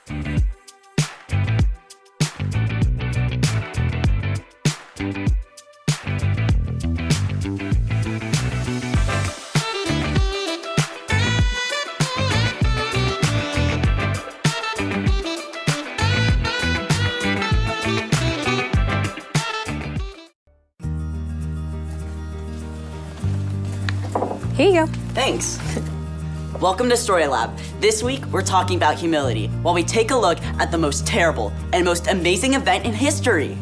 Here you go. Thanks. Welcome to Story Lab. This week, we're talking about humility, while we take a look at the most terrible and most amazing event in history.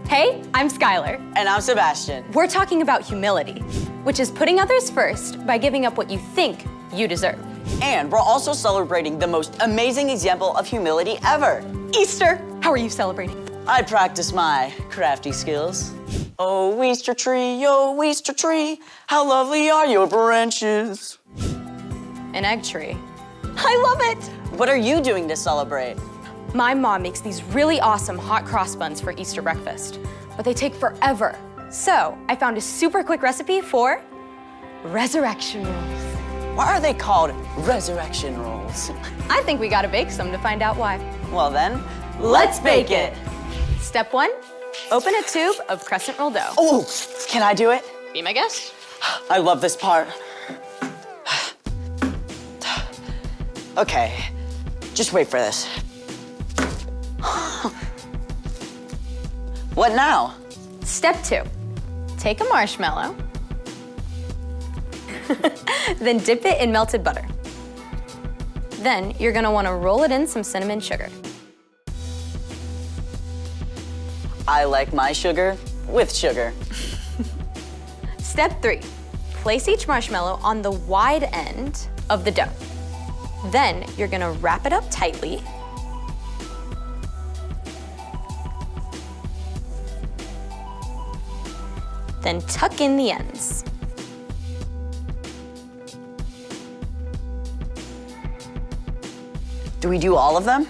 Hey, I'm Skylar. And I'm Sebastian. We're talking about humility, which is putting others first by giving up what you think you deserve. And we're also celebrating the most amazing example of humility ever. Easter! How are you celebrating? I practice my crafty skills. Oh, Easter tree, how lovely are your branches. An egg tree. I love it! What are you doing to celebrate? My mom makes these really awesome hot cross buns for Easter breakfast, but they take forever. So I found a super quick recipe for resurrection rolls. Why are they called resurrection rolls? I think we gotta bake some to find out why. Well then, let's bake it. Step 1, open a tube of crescent roll dough. Oh, can I do it? Be my guest. I love this part. Okay, just wait for this. What now? Step 2, take a marshmallow, then dip it in melted butter. Then you're gonna wanna roll it in some cinnamon sugar. I like my sugar with sugar. Step 3, place each marshmallow on the wide end of the dough. Then you're gonna wrap it up tightly. Then tuck in the ends. Do we do all of them?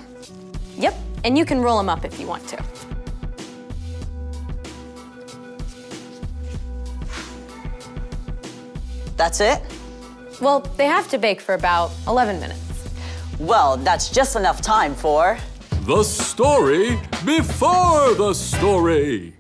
Yep, and you can roll them up if you want to. That's it? Well, they have to bake for about 11 minutes. Well, that's just enough time for... The story before the story.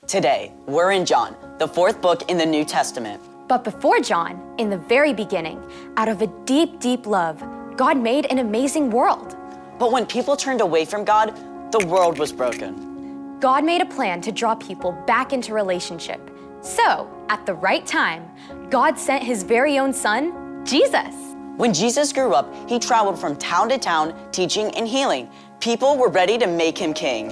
Today, we're in John, the 4th book in the New Testament. But before John, in the very beginning, out of a deep, deep love, God made an amazing world. But when people turned away from God, the world was broken. God made a plan to draw people back into relationship. So, at the right time, God sent his very own son, Jesus. When Jesus grew up, he traveled from town to town, teaching and healing. People were ready to make him king.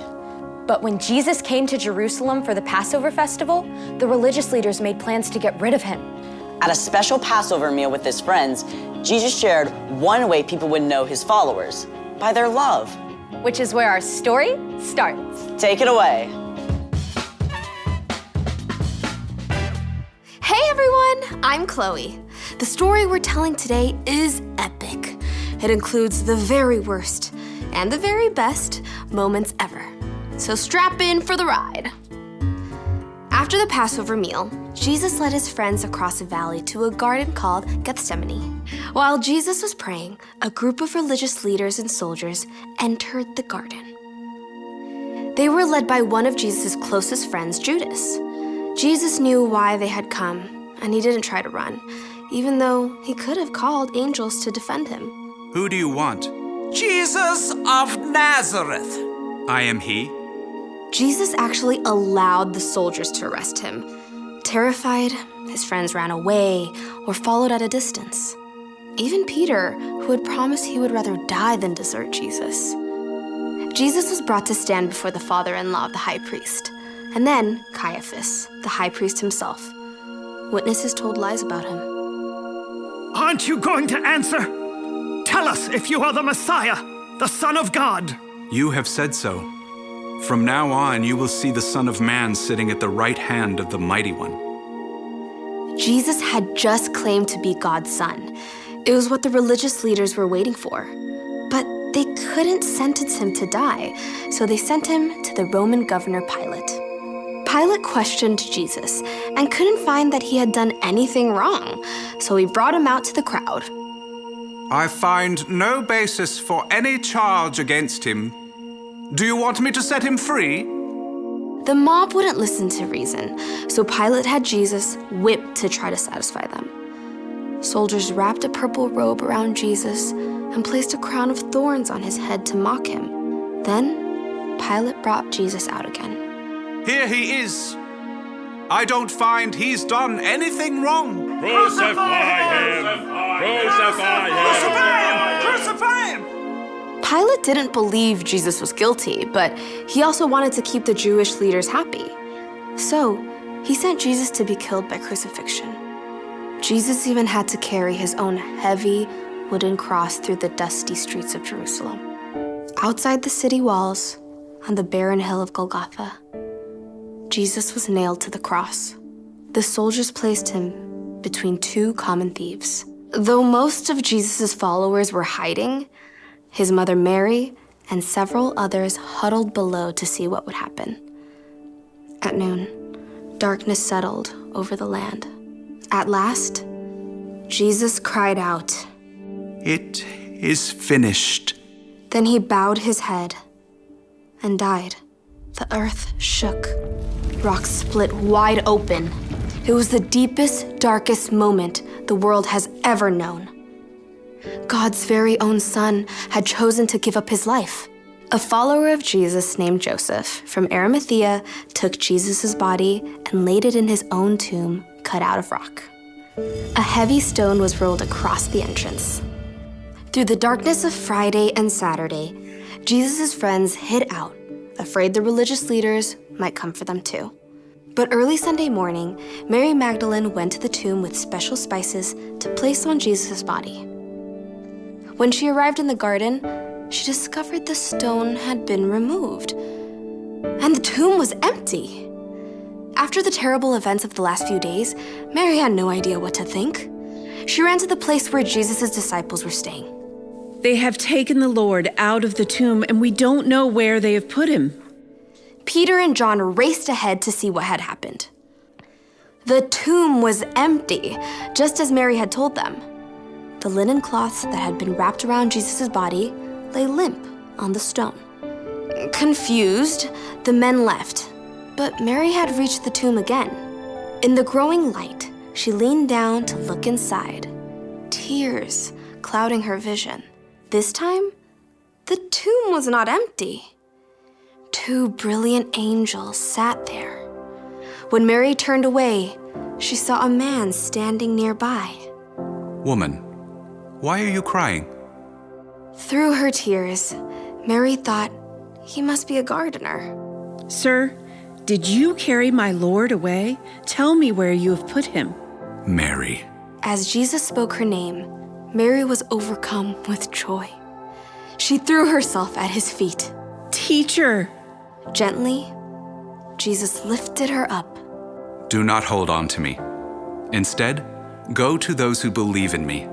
But when Jesus came to Jerusalem for the Passover festival, the religious leaders made plans to get rid of him. At a special Passover meal with his friends, Jesus shared one way people would know his followers, by their love. Which is where our story starts. Take it away. Hey everyone, I'm Chloe. The story we're telling today is epic. It includes the very worst and the very best moments ever. So strap in for the ride. After the Passover meal, Jesus led his friends across a valley to a garden called Gethsemane. While Jesus was praying, a group of religious leaders and soldiers entered the garden. They were led by one of Jesus' closest friends, Judas. Jesus knew why they had come, and he didn't try to run, even though he could have called angels to defend him. Who do you want? Jesus of Nazareth. I am he. Jesus actually allowed the soldiers to arrest him. Terrified, his friends ran away or followed at a distance. Even Peter, who had promised he would rather die than desert Jesus. Jesus was brought to stand before the father-in-law of the high priest, and then Caiaphas, the high priest himself. Witnesses told lies about him. Aren't you going to answer? Tell us if you are the Messiah, the Son of God. You have said so. From now on, you will see the Son of Man sitting at the right hand of the Mighty One. Jesus had just claimed to be God's son. It was what the religious leaders were waiting for. But they couldn't sentence him to die, so they sent him to the Roman governor Pilate. Pilate questioned Jesus and couldn't find that he had done anything wrong, so he brought him out to the crowd. I find no basis for any charge against him. Do you want me to set him free? The mob wouldn't listen to reason, so Pilate had Jesus whipped to try to satisfy them. Soldiers wrapped a purple robe around Jesus and placed a crown of thorns on his head to mock him. Then, Pilate brought Jesus out again. Here he is. I don't find he's done anything wrong. Crucify him! Crucify him! Crucify him! Pilate didn't believe Jesus was guilty, but he also wanted to keep the Jewish leaders happy. So, he sent Jesus to be killed by crucifixion. Jesus even had to carry his own heavy wooden cross through the dusty streets of Jerusalem. Outside the city walls, on the barren hill of Golgotha, Jesus was nailed to the cross. The soldiers placed him between two common thieves. Though most of Jesus' followers were hiding, his mother Mary and several others huddled below to see what would happen. At noon, darkness settled over the land. At last, Jesus cried out. It is finished. Then he bowed his head and died. The earth shook. Rocks split wide open. It was the deepest, darkest moment the world has ever known. God's very own son had chosen to give up his life. A follower of Jesus named Joseph from Arimathea took Jesus' body and laid it in his own tomb cut out of rock. A heavy stone was rolled across the entrance. Through the darkness of Friday and Saturday, Jesus' friends hid out, afraid the religious leaders might come for them too. But early Sunday morning, Mary Magdalene went to the tomb with special spices to place on Jesus' body. When she arrived in the garden, she discovered the stone had been removed, and the tomb was empty. After the terrible events of the last few days, Mary had no idea what to think. She ran to the place where Jesus' disciples were staying. They have taken the Lord out of the tomb, and we don't know where they have put him. Peter and John raced ahead to see what had happened. The tomb was empty, just as Mary had told them. The linen cloths that had been wrapped around Jesus' body lay limp on the stone. Confused, the men left, but Mary had reached the tomb again. In the growing light, she leaned down to look inside, tears clouding her vision. This time, the tomb was not empty. Two brilliant angels sat there. When Mary turned away, she saw a man standing nearby. Woman, why are you crying? Through her tears, Mary thought he must be a gardener. Sir, did you carry my Lord away? Tell me where you have put him. Mary. As Jesus spoke her name, Mary was overcome with joy. She threw herself at his feet. Teacher! Gently, Jesus lifted her up. Do not hold on to me. Instead, go to those who believe in me.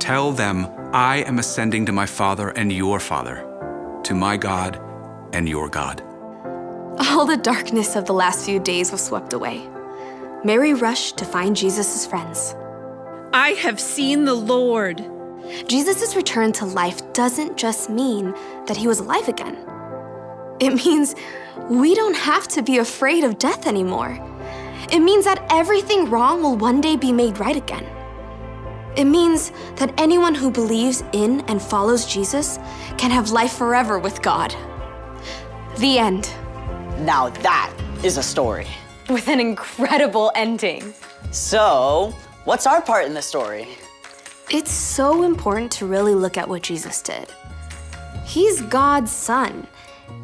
Tell them I am ascending to my Father and your Father, to my God and your God. All the darkness of the last few days was swept away. Mary rushed to find Jesus' friends. I have seen the Lord. Jesus' return to life doesn't just mean that he was alive again. It means we don't have to be afraid of death anymore. It means that everything wrong will one day be made right again. It means that anyone who believes in and follows Jesus can have life forever with God. The end. Now that is a story. With an incredible ending. So, what's our part in the story? It's so important to really look at what Jesus did. He's God's son,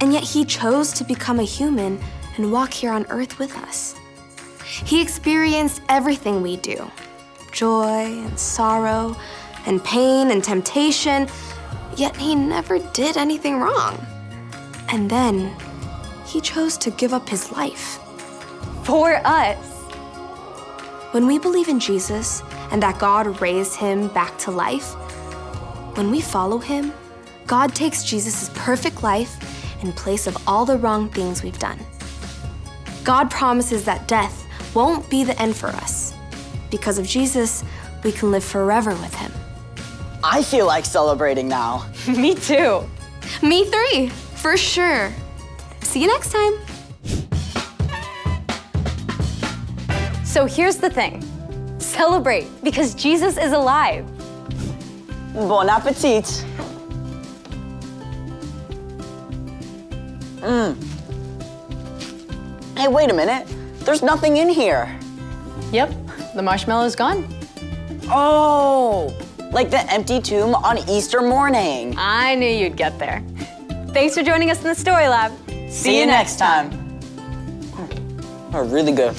and yet he chose to become a human and walk here on earth with us. He experienced everything we do, joy and sorrow and pain and temptation, yet he never did anything wrong. And then he chose to give up his life. For us. When we believe in Jesus and that God raised him back to life, when we follow him, God takes Jesus' perfect life in place of all the wrong things we've done. God promises that death won't be the end for us. Because of Jesus, we can live forever with him. I feel like celebrating now. Me too. Me 3, for sure. See you next time. So here's the thing. Celebrate because Jesus is alive. Bon appetit. Hey, wait a minute. There's nothing in here. Yep, the marshmallow's gone. Oh, like the empty tomb on Easter morning. I knew you'd get there. Thanks for joining us in the Story Lab. See you next time. Are really good.